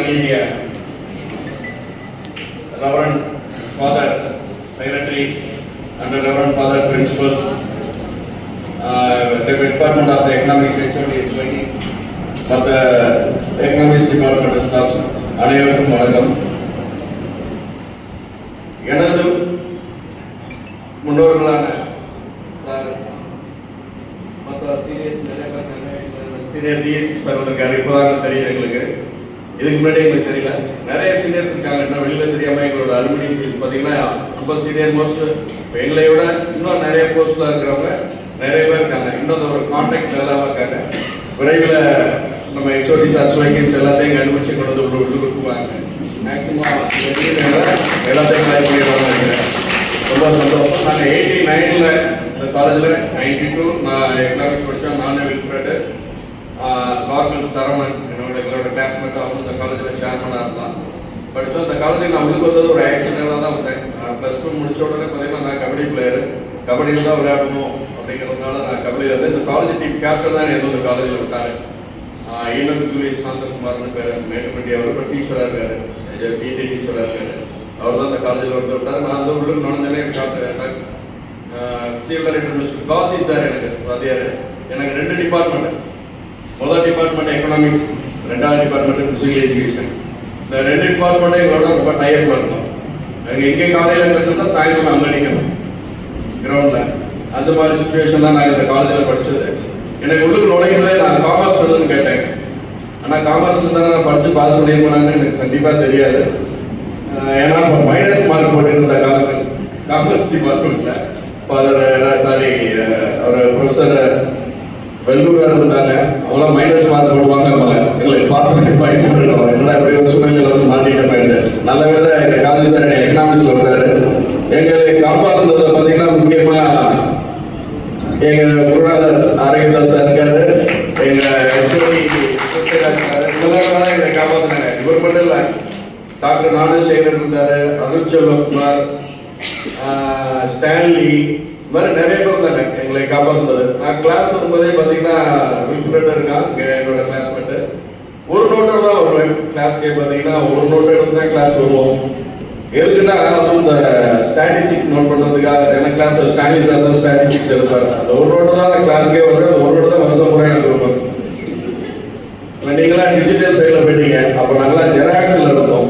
finally Reverend Father Secretary and Reverend Father Principals, the Department of the Economics HOD is waiting for the Economics Department staffs. அனைவருக்கும் வணக்கம். எனது முன்னோர்களான sir மற்ற senior DSP sir வந்திருக்காரு. இப்போதான் தெரியும் எங்களுக்கு, இதுக்கு முன்னாடி எங்களுக்கு தெரியல. நிறைய சீனியர்ஸ் இருக்காங்க, இன்னும் வெளியில் தெரியாமல் எங்களோட அலுமினி பார்த்தீங்கன்னா ரொம்ப சீனியர் மோஸ்ட். இப்போ எங்களை விட இன்னும் நிறைய போஸ்டில் இருக்கிறவங்க நிறைய பேர் இருக்காங்க. இன்னும் ஒரு கான்டாக்ட் இல்லாமல் இருக்காங்க. விரைவில் நம்ம ஹெச்ஓடி சார் வைக்கன்ஸ் எல்லாத்தையும் கண்டுபிடிச்சு கொண்டு வந்து விட்டு கொடுக்குவாங்க. மேக்ஸிமம் எல்லாத்தையும் ட்ரை பண்ணிடுவாங்க நினைக்கிறேன். ரொம்ப சந்தோஷம். நாங்கள் 89 இந்த காலேஜில் 92 நான் எக்கனாமிக்ஸ் படித்தேன். நானே வில்ஃப்ரெட்டு கார்மெண்ட் சரவணன் எங்களோட கிளாஸ்மேட். அவங்க இந்த காலேஜில் சேர்மனாக இருந்தான் படித்தோம். இந்த காலேஜில் நான் உள்ளுக்கு வந்தது ஒரு ஆக்சிடென்டாக தான் வந்தேன். +2 முடிச்ச உடனே பார்த்தீங்கன்னா நான் கபடி பிளேயரு, கபடியில் தான் விளையாடணும் அப்படிங்கிறதுனால நான் கபடியில் வந்து இந்த காலேஜ் டீம் கேப்டன் தான் என்ன இந்த காலேஜில் விட்டாரு. ஈனோக்கு ஜூலியஸ் சாந்தகுமார்னு பேர், மேட்டுப்பட்டி. அவர் இப்போ டீச்சராக இருக்காரு, பிடி டீச்சராக இருக்காரு. அவர் தான் இந்த காலேஜில் வந்து விட்டார். நான் வந்து உள்ளுக்கு நுழைஞ்சனே சீலர் மிஸ்டர் காசி சார் எனக்கு வாத்தியார். எனக்கு 2 டிபார்ட்மெண்ட். முதல் டிபார்ட்மெண்ட் எக்கனாமிக்ஸ், 2வது டிபார்ட்மெண்ட் ஃபிசிக்கல் எஜுகேஷன். இந்த 2 டிபார்ட்மெண்ட்டும் எங்களோட ரொம்ப டைப் இருக்கும். நாங்கள் எங்கே காலையில் கற்றுனா சாயந்தரம் அங்கே நிற்கணும் கிரவுண்டில். அந்த மாதிரி சுச்சுவேஷன் தான் நாங்கள் இந்த காலேஜில் படித்தது. எனக்கு உள்ளுக்கு நுழைகிறதே நான் காமர்ஸ் எழுதுன்னு கேட்டேன். ஆனால் காமர்ஸில் தான் நான் படித்து பாஸ் பண்ணியிருப்பேனான்னு எனக்கு கண்டிப்பாக தெரியாது. ஏன்னா இப்போ மைனஸ் மார்க் போட்டுருந்த காலத்தில் காமர்ஸ் டிபார்ட்மெண்ட்டில் ஃபாதர் ஒரு ப்ரொஃபஸர் வெள்ளூராக இருந்தாங்க. அவங்களாம் மைனஸ் மார்க் போடுவாங்க. எங்களை பார்த்து பயன்படுறோம். என்னடா இப்படி ஒரு சூழ்நிலையில் வந்து மாட்டிக்கிட்ட போயிட்டு நல்ல வேலை எங்கள் காலேஜ் தான் எக்கனாமிக்ஸில் வந்தார். எங்களை காப்பாற்றுனதில் பார்த்தீங்கன்னா முக்கியமாக எங்கள் குருநாதர் ஆரோக்கியதாஸ் சார் இருக்காரு, எங்கள் ஹெச்ஓடி இதெல்லாம் எங்களை காப்பாற்றினாங்க. இவர் மட்டும் இல்லை, டாக்டர் ஞானசேகரன் இருந்தார், அருள் செல்வகுமார், ஸ்டான்லி, இந்த மாதிரி நிறைய பேர் இருந்தாங்க எங்களை காப்பாற்றுனது. நான் கிளாஸ் வரும்போதே பார்த்தீங்கன்னா வில்ஃப்ரெட் இருக்கான் என்னோட கிளாஸ்மேட்டு. ஒரு நோட்டோட தான் வருவேன் கிளாஸ்க்கே. பார்த்தீங்கன்னா ஒரு நோட்டு எடுத்து தான் கிளாஸ் வருவோம். எதுக்குன்னா அதுவும் இந்த ஸ்டாட்டிஸ்டிக்ஸ் நோட் பண்ணுறதுக்காக. எனக்கு கிளாஸ் ஸ்டான்லி சார் தான் ஸ்டாட்டிஸ்டிக்ஸ் எடுப்பார். அந்த ஒரு நோட்டு தான் கிளாஸ்க்கே வருவேன். அந்த ஒரு நோட்டு தான் வருஷம் முறை எனக்கு கொடுப்பேன். நீங்களாம் டிஜிட்டல் சைடில் போயிட்டீங்க. அப்போ நாங்களாம் ஜெராக்ஸில் இருந்தோம்.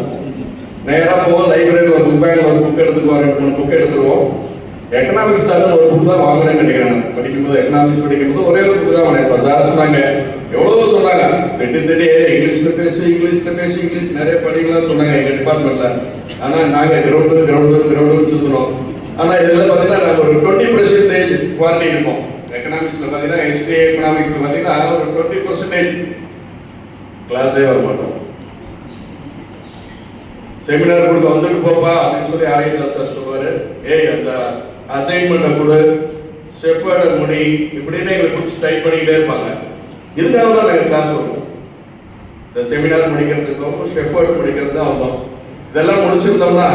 நேராக போவோம் லைப்ரரியில் ஒரு புக் பேங்கில் ஒரு புக் எடுத்துக்குவோம், 2-3 புக் எடுத்துருவோம். எக்கனாமிக்ஸ் தான் ஒரு புக் தான் வாங்கினேன்னு நினைக்கிறேன். படிக்கும்போது எக்கனாமிக்ஸ் படிக்கும்போது ஒரே ஒரு புக் தான் வாங்கினேன். இப்போ சார் சொன்னாங்க, எவ்வளோ சொன்னாங்க, திட்டி இங்கிலீஷில் பேசு இங்கிலீஷ் நிறைய படிக்கலாம் சொன்னாங்க எங்கள் டிபார்ட்மெண்ட்டில். ஆனால் நாங்கள் கிரவுண்டு சுற்றணும். ஆனால் இதில் பார்த்தீங்கன்னா நாங்கள் ஒரு 20% குவாலிட்டி இருப்போம். எக்கனாமிக்ஸில் பார்த்தீங்கன்னா ஹிஸ்ட்ரி எக்கனாமிக்ஸில் பார்த்தீங்கன்னா ஒரு 20% கிளாஸே வர மாட்டோம். செமினார் கொடுக்க வந்துட்டு போப்பா அப்படின்னு சொல்லி ஆரோக்கியதாஸ் சார் சொல்லுவார். அந்த அசைன்மெண்ட்டை கொடு, ஸ்டெப்போட முடி, இப்படின்னு எங்களை பிடிச்சி டைப் பண்ணிக்கிட்டே இருப்பாங்க. இதுக்காக தான் நாங்கள் கிளாஸ் வருவோம். இந்த செமினார் முடிக்கிறதுக்கும் ஸ்டெப்போர்ட் முடிக்கிறது தான் வந்தோம். இதெல்லாம் முடிச்சிருந்தோம்னா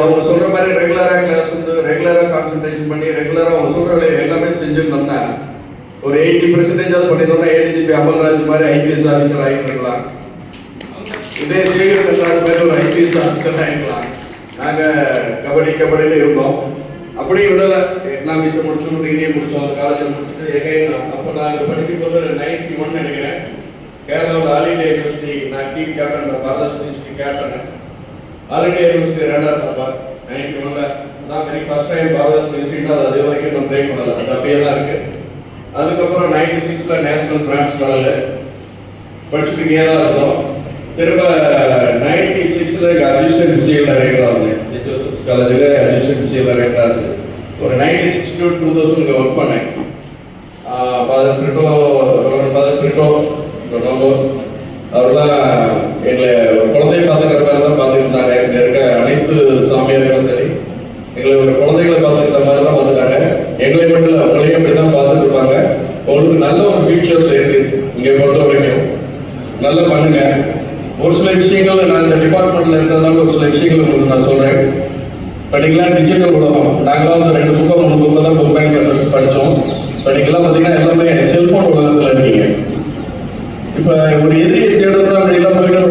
அவங்க சொல்கிற மாதிரி ரெகுலராக கிளாஸ் வந்து ரெகுலராக கான்சன்ட்ரேஷன் பண்ணி ரெகுலராக அவங்க சொல்கிற வேலையை எல்லாமே செஞ்சுருந்தோம்னா ஒரு 80% பண்ணியிருந்தோம்னா ஏடிஜிபி அமல்ராஜ் மாதிரி ஐபிஎஸ் ஆஃபீஸர் ஆகிருக்கலாம். இதே சேகர் மாதிரி ஒரு ஐபிஎஸ் ஆஃபீஸர் ஆகிருக்கலாம். நாங்கள் கபடியில் இருந்தோம். அப்படியே விடலை. எக்கனாமிக்ஸை முடிச்சோம், டிகிரியை முடித்தோம், அந்த காலேஜில் முடிச்சுட்டு அப்போ நாங்கள் படிக்கும்போது 91 நினைக்கிறேன். கேரளாவில் ஆல் இண்டியா யூனிவர்சிட்டி நான் டீம் கேப்டன், பாரதாஸ் university captain, all India university runner. அப்போ 91 தான் வெரி ஃபர்ஸ்ட் டைம் பாரதாஸ் யூனிவர்சிட்டினா அது வரைக்கும் நம்ம பிரேக் பண்ணல, அது அப்படியே தான் இருக்குது. அதுக்கப்புறம் 96 நேஷனல் பிரான்ச் பண்ணல படிச்சுட்டு இங்கே தான் இருந்தோம். திரும்ப 96 அசிஸ்டன்ட் பிசிஎல் டைரக்டராக இருந்தேன். காலேஜில் அசிஸ்டன்ட் பிசிஎல் டைரக்டராக இருக்கு. ஒரு 96 to 2000 ஒர்க் பண்ணேன். ஃபாதர் பிரிட்டோ அவரெல்லாம் எங்களை ஒரு குழந்தைய பார்த்துக்கிற மாதிரி தான் பார்த்துக்கிட்டாங்க. இங்கே இருக்க அனைத்து சாமியார்களும் சரி எங்களை ஒரு குழந்தைகளை பார்த்துக்கிற மாதிரி தான் பார்த்துட்டாங்க. எங்களை மட்டும் இல்லை, அவங்களையும் அப்படி தான் பார்த்துட்டு இருப்பாங்க. உங்களுக்கு நல்ல ஒரு ஃபியூச்சர்ஸ் இருக்கு இங்கே பொறுத்த வரைக்கும். நல்லா பண்ணுங்க. ஒரு சில விஷயங்கள் நான் இந்த டிபார்ட்மெண்ட்ல இருக்கிறதுனால ஒரு சில விஷயங்கள் உங்களுக்கு நான் சொல்றேன். படிக்கலாம் டிஜிட்டல் உலகம். நாங்களாம் வந்து 2 புக்கோ 3 புக்கோ தான் புக் பேங்க் படித்தோம். படிக்கலாம் பார்த்தீங்கன்னா எல்லாமே செல்போன் உலகத்தில் இருக்கீங்க. இப்போ ஒரு எதிரியை தேடுறோம் அப்படின்னா போயிட்டு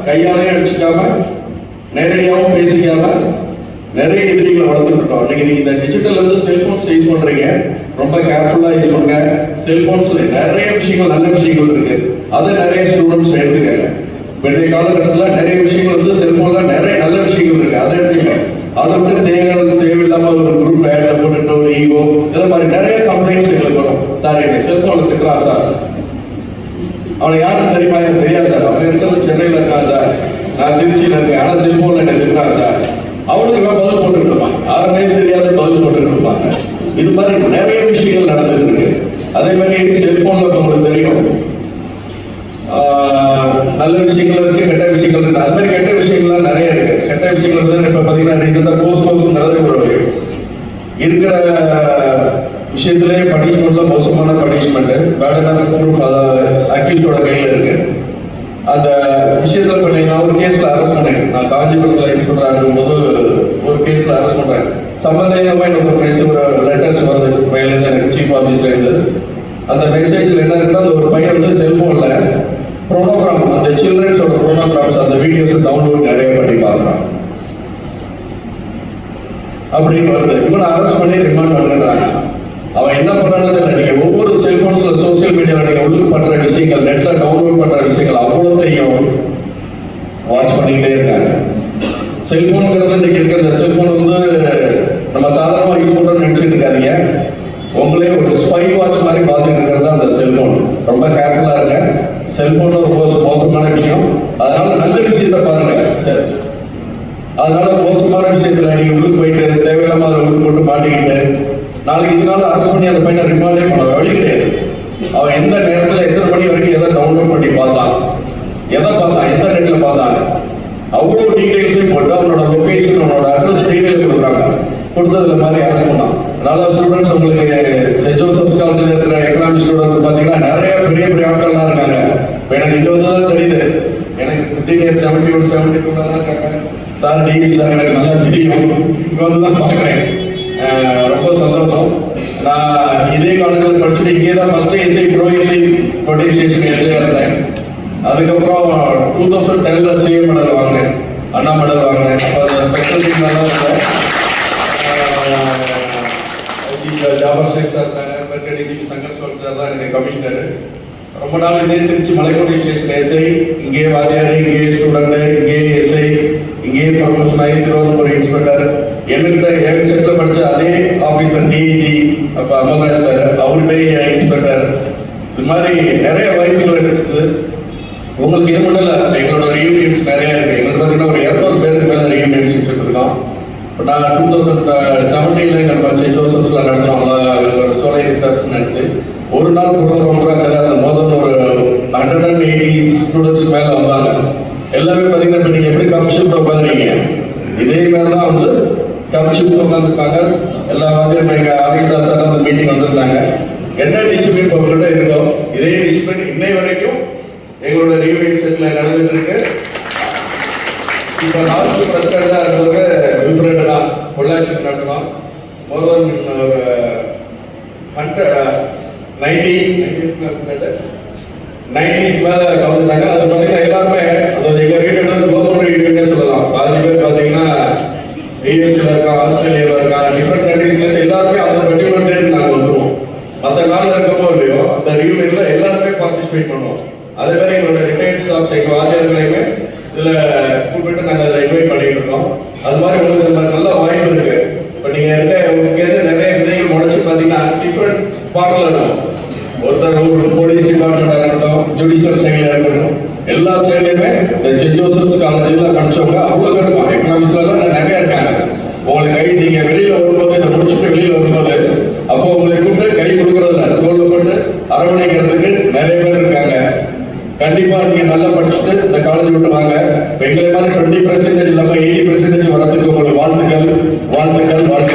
கையாலையும் அடிச்சுக்காம நேரடியாகவும் பேசிக்காம நிறைய எதிரிகளை வளர்த்துட்டு இருக்கோம். நீங்க இந்த டிஜிட்டல் வந்து செல்போன்ஸ் யூஸ் பண்றீங்க, ரொம்ப கேர்ஃபுல்லா யூஸ் பண்ணுங்க. செல்போன்ஸ்ல நிறைய விஷயங்கள், நல்ல விஷயங்கள் இருக்கு, அதை நிறைய ஸ்டூடெண்ட்ஸ் எடுத்துக்காங்க. இன்றைய காலகட்டத்தில் நிறைய விஷயங்கள் வந்து செல்போன்ல நிறைய நல்ல விஷயங்கள் இருக்கு, அதை எடுத்துக்க. அதை விட்டு தேவையில்லாம ஒரு குரூப் ஆட்ல போட்டுட்டு ஒரு ஈகோ இதெல்லாம் மாதிரி நிறைய கம்ப்ளைண்ட்ஸ் எங்களுக்கு வரும். சார் என்னை செல்போன்ல திட்டுறான் சார், அவனை யாரும் தெரியுமா, எனக்கு தெரியாது சார், அவன் இருக்கிறது சென்னையில இருக்கான் சார், நான் திருச்சியில இருக்கேன், ஆனா செல்போன்ல என்ன திட்டுறான் சார், அவனுக்கு பதில் போட்டுட்டு இருப்பான், யாருமே தெரியாத பதில் போட்டுட்டு இருப்பாங்க. இது மாதிரி நிறைய விஷயங்கள் நடந்துட்டு இருக்கு. அதே மாதிரி செல்போன்ல உங்களுக்கு தெரியும் நல்ல விஷயங்கள் இருக்கு, கெட்ட விஷயங்கள் இருக்கு. அது மாதிரி கெட்ட விஷயங்கள்லாம் நிறைய இருக்கு. கெட்ட விஷயங்கள் வந்து இப்ப பாத்தீங்கன்னா ரீசெண்டா போஸ்ட் நடந்து இருக்கிற விஷயத்திலே பனிஷ்மெண்ட்ல மோசமான பனிஷ்மெண்ட் பேடான ப்ரூஃப் அக்யூஸ்டோட கையில இருக்கு. அந்த விஷயத்துல பண்ணீங்கன்னா ஒரு கேஸ்ல அரெஸ்ட் பண்ணேன். நான் காஞ்சிபுரத்துல இன்ஸ்பெக்டரா இருக்கும்போது ஒரு கேஸ்ல அரெஸ்ட் பண்றேன். சம்பந்தமா எனக்கு ஒரு மெசேஜ், ஒரு லெட்டர்ஸ் வருது பையில இருந்து, எனக்கு சீஃப் ஆஃபீஸ்ல இருந்து. அந்த மெசேஜ்ல என்ன இருக்குன்னா, அந்த ஒரு பையன் வந்து செல்போன்ல ப்ரோனோகிராம், அந்த சில்ட்ரன்ஸோட ப்ரோனோகிராம்ஸ், அந்த வீடியோஸ் டவுன்லோட் நிறைய பண்ணி பார்க்குறான் அப்படின்னு வருது. இவனை அரெஸ்ட் பண்ணி ரிமாண்ட் பண்ணுறாங்க. அவன் என்ன பண்ணான்னு இல்லை. நீங்க ஒவ்வொரு செல்போன்ஸ்ல சோசியல் மீடியாவில் நீங்க உள்ளுக்கு பண்ற விஷயங்கள், நெட்ல டவுன்லோட் பண்ற விஷயங்கள் அவ்வளோத்தையும் வாட்ச் பண்ணிக்கிட்டே இருக்காங்க. செல்போனுங்கிறது இன்னைக்கு இருக்கிற இந்த செல்போன் வந்து நம்ம சாதாரணமாக யூஸ் பண்றோம்னு நினைச்சிட்டு இருக்காதீங்க. உங்களே ஒரு ஸ்பை வாட்ச் மாதிரி பார்த்துட்டு இருக்கிறது அந்த செல்போன். ரொம்ப கேர்ஃபுல்லா இருங்க. செல்போன் ரொம்ப மோசமான விஷயம். அதனால நல்ல விஷயத்த பாருங்க. அதனால மோசமான விஷயத்துல நீங்க உள்ளுக்கு போயிட்டு தேவையில்லாம அதை உள்ளுக்கு போட்டு மாட்டிக்கிட்டு நாளைக்கு இதனால அரெஸ்ட் பண்ணி அந்த பையனை ரிமாண்டே பண்ண வழி கிடையாது. அவன் எந்த நேரத்தில் எத்தனை மணி வரைக்கும் எதை டவுன்லோட் பண்ணி பார்த்தான், எதை பார்த்தான், எந்த நெட்ல பார்த்தாங்க, அவ்வளோ டீடைல்ஸையும் போட்டு அவனோட லொகேஷன், அவனோட அட்ரஸ் டீடைல் கொடுக்குறாங்க. கொடுத்ததுல மாதிரி அரெஸ்ட் பண்ணான். அதனால ஸ்டூடெண்ட்ஸ், உங்களுக்கு சென்ட் ஜோசப்ஸ் காலேஜில் இருக்கிற எக்கனாமிக் ஸ்டூடெண்ட் பார்த்தீங்கன்னா நிறைய பெரிய பெரிய ஆட்கள்லாம் இருக்காங்க. எனக்கு இங்கே வந்து தான் தெரியுது. எனக்கு 71, 72 கேட்கறேன் சார், டிவி சார், எனக்கு நல்லா தெரியும். இங்கே வந்து தான் பார்க்குறேன். ரொம்ப சந்தோஷம். நான் இதே காலேஜில் படிச்சுட்டு இங்கே தான் first SI pro SI police station எஸ்ஐயாக இருந்தேன். அதுக்கப்புறம் 2010 சிஎம் மெடல் வாங்கினேன், அண்ணா மெடல் வாங்கினேன். அப்போ அந்த ஸ்பெஷல் டீம் நல்லா இருந்தேன். ஜாபர் ஷேக் சார் இருந்தாங்க, பெர்கடிஜி சங்கர் சோல் சார் தான் எனக்கு கமிஷனர். ரொம்ப நாள் இதே திருச்சி மலைக்கோட்டை ஸ்டேஷன் எஸ்ஐ, இங்கே வாத்தியார், இங்கே ஸ்டூடெண்ட், இங்கே எஸ்ஐ, இங்கே ப்ரமோஷன் ஆகி திருவண்ணாமலை இன்ஸ்பெக்டர். என்கிட்ட என் செட்டில் படித்த அதே ஆஃபீஸர் டிஇஜி அப்போ அமல்ராஜ் சார், அவர்கிட்ட இன்ஸ்பெக்டர். இது மாதிரி நிறைய வாய்ப்புகள் கிடைச்சது. உங்களுக்கு இது மட்டும் இல்லை, எங்களோட ரியூனியன்ஸ் நிறைய இருக்கு. எங்களுக்கு பார்த்தீங்கன்னா ஒரு 200 பேருக்கு மேலே ரியூனியன்ஸ் வச்சுருக்கோம். இப்போ நான் 2017 நம்ம சென்ட் ஜோசப்ஸ்ல நடந்தோம். சோலை ரிசர்ச் நடத்து ஒரு நாள் ப்ரோக்ராம் மொதல் ஒரு 180 ஸ்டூடெண்ட்ஸ் மேலே வந்தாங்க. எல்லாமே பார்த்தீங்கன்னா இப்போ நீங்கள் எப்படி கமிஷன் உட்காந்துருக்கீங்க, இதே மாதிரி தான் வந்து கமிஷன் உட்காந்துருக்காங்க. எல்லா வந்து எங்கள் ஆகிதாஸ் அந்த மீட்டிங் வந்திருந்தாங்க. என்ன டிசிப்ளின் உங்கள்கிட்ட இருக்கோ இதே டிசிப்ளின் இன்னை வரைக்கும் எங்களோட ரியூனியன் செட்டில் நடந்துட்டு இருக்கு. இப்போ லாஸ்ட் பிரசிடண்டாக இருக்கிறவங்க விப்ரேட் தான் பொள்ளாச்சி நடக்கலாம். மோர் தென் 90s மேலே கலந்துட்டாங்க. அது பார்த்தீங்கன்னா எல்லாருமே அதாவது எங்கள் யூனியன் வந்து குளோபல் யூனியனே சொல்லலாம். பாதி பேர் பார்த்தீங்கன்னா யூஎஸ்ல இருக்கா, ஆஸ்திரேலியாவில் இருக்கா, டிஃப்ரெண்ட் கண்ட்ரீஸ்லேருந்து எல்லாருமே அந்த பர்டிகுலர் டேட் நாங்கள் வந்துடுவோம். மற்ற நாளில் இருக்கமோ இல்லையோ அந்த ரியூனியன்ல எல்லாருமே பார்ட்டிசிபேட் பண்ணுவோம். அதே மாதிரி எங்களோட ரிட்டையர்ட் ஸ்டாஃப்ஸ், எங்கள் வாத்தியார்களையுமே இதில் ஸ்கூல் போய்ட்டு நாங்கள் அதை இன்வைட் பண்ணிட்டு இருக்கோம். அது மாதிரி உங்களுக்கு நல்ல வாய்ப்பு இருக்கு. இப்போ நீங்கள் இருக்க உங்களுக்கு நிறைய விதைகள் முளைச்சு பார்த்தீங்கன்னா டிஃப்ரெண்ட் பார்ட்டில் இருக்கும். ஒருத்தர் ஒரு போலீஸ் டிபார்ட்மெண்ட்டாக இருக்கட்டும், ஜுடிஷியல் சைடில் இருக்கட்டும், எல்லா சைட்லையுமே இந்த சென்ட் ஜோசப்ஸ் காலேஜில் படித்தவங்க அவ்வளோ பேர் இருக்கும். எக்கனாமிக்ஸ்லாம் நிறைய இருக்காங்க. உங்களுக்கு கை நீங்கள் வெளியில் வரும்போது, இதை முடிச்சுட்டு வெளியில் வரும்போது அப்போ உங்களை கூப்பிட்டு கை கொடுக்குறதில்ல, தோல் போட்டு அரவணைக்கிறதுக்கு நிறைய பேர் இருக்காங்க. கண்டிப்பா நீங்க நல்லா படிச்சுட்டு இந்த காலேஜ் விட்டு வாங்க. எங்களை மாதிரி 20% இல்லாம 80% வரதுக்கு உங்களுக்கு வாழ்த்துக்கள் வாழ்த்துக்கள் வாழ்த்துக்கள்.